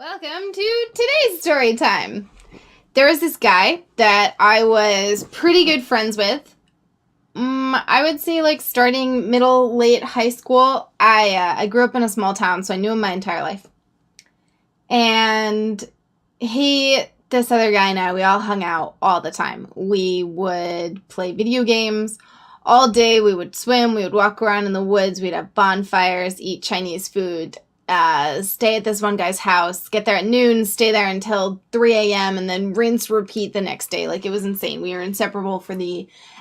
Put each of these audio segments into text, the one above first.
Welcome to today's story time. There was this guy that I was pretty good friends with. I would say like starting middle, late high school. I grew up in a small town, so I knew him my entire life. And this other guy and I, we all hung out all the time. We would play video games all day. We would swim. We would walk around in the woods. We'd have bonfires, eat Chinese food. Stay at this one guy's house, get there at noon, stay there until 3 a.m., and then rinse, repeat the next day. Like, it was insane. We were inseparable for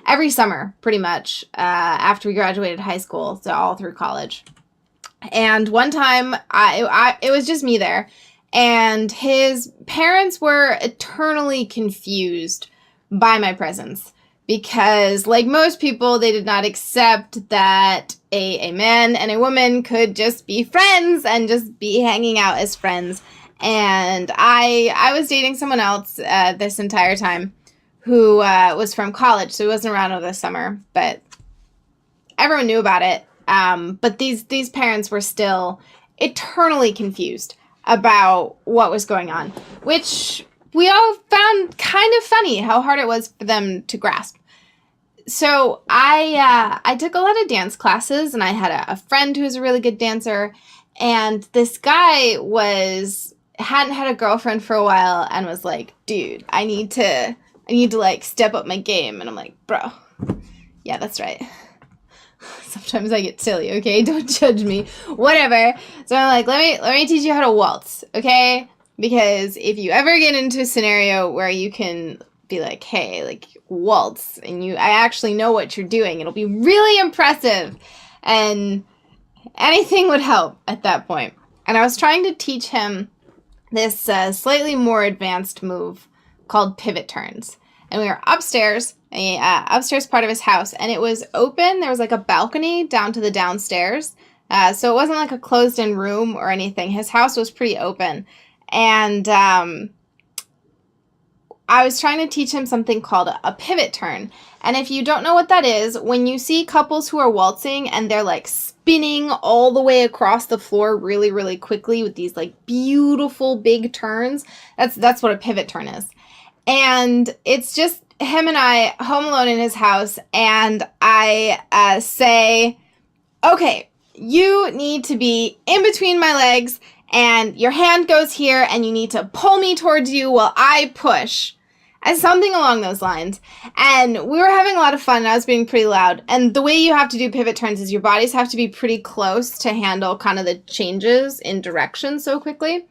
every summer, pretty much, after we graduated high school, so all through college. And one time, it was just me there, and his parents were eternally confused by my presence. Because, like most people, they did not accept that a man and a woman could just be friends and just be hanging out as friends. And I was dating someone else this entire time who was from college, so he wasn't around over the summer. But everyone knew about it. But these parents were still eternally confused about what was going on, which we all found kind of funny how hard it was for them to grasp. So I took a lot of dance classes, and I had a friend who was a really good dancer, and this guy hadn't had a girlfriend for a while and was like, dude, I need to like step up my game. And I'm like, bro, yeah, that's right. Sometimes I get silly, okay? Don't judge me. Whatever. So I'm like, let me teach you how to waltz, okay? Because if you ever get into a scenario where you can be like, hey, like, waltz, and I actually know what you're doing, it'll be really impressive, and anything would help at that point. And I was trying to teach him this slightly more advanced move called pivot turns. And we were upstairs, upstairs part of his house, and it was open. There was like a balcony down to the downstairs, so it wasn't like a closed-in room or anything. His house was pretty open. And I was trying to teach him something called a pivot turn. And if you don't know what that is, when you see couples who are waltzing and they're like spinning all the way across the floor really, really quickly with these like beautiful big turns, that's what a pivot turn is. And it's just him and I home alone in his house, and I say, okay, you need to be in between my legs, and your hand goes here, and you need to pull me towards you while I push. And something along those lines. And we were having a lot of fun, and I was being pretty loud. And the way you have to do pivot turns is your bodies have to be pretty close to handle kind of the changes in direction so quickly.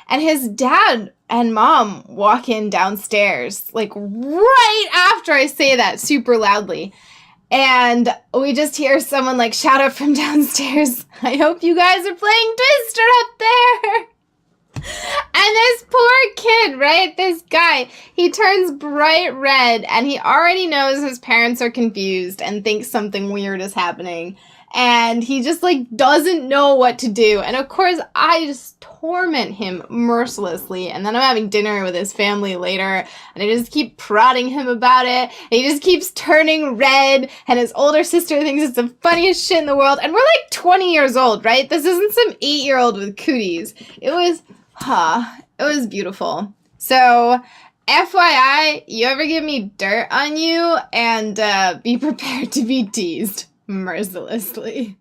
And his dad and mom walk in downstairs, like right after I say that super loudly. And we just hear someone like shout out from downstairs, I hope you guys are playing Twister up there. And this poor kid, right, this guy, he turns bright red, and he already knows his parents are confused and thinks something weird is happening. And he just, like, doesn't know what to do. And, of course, I just torment him mercilessly. And then I'm having dinner with his family later, and I just keep prodding him about it. And he just keeps turning red, and his older sister thinks it's the funniest shit in the world. And we're, like, 20 years old, right? This isn't some 8-year-old with cooties. It was beautiful. So, FYI, you ever give me dirt on you, and be prepared to be teased mercilessly.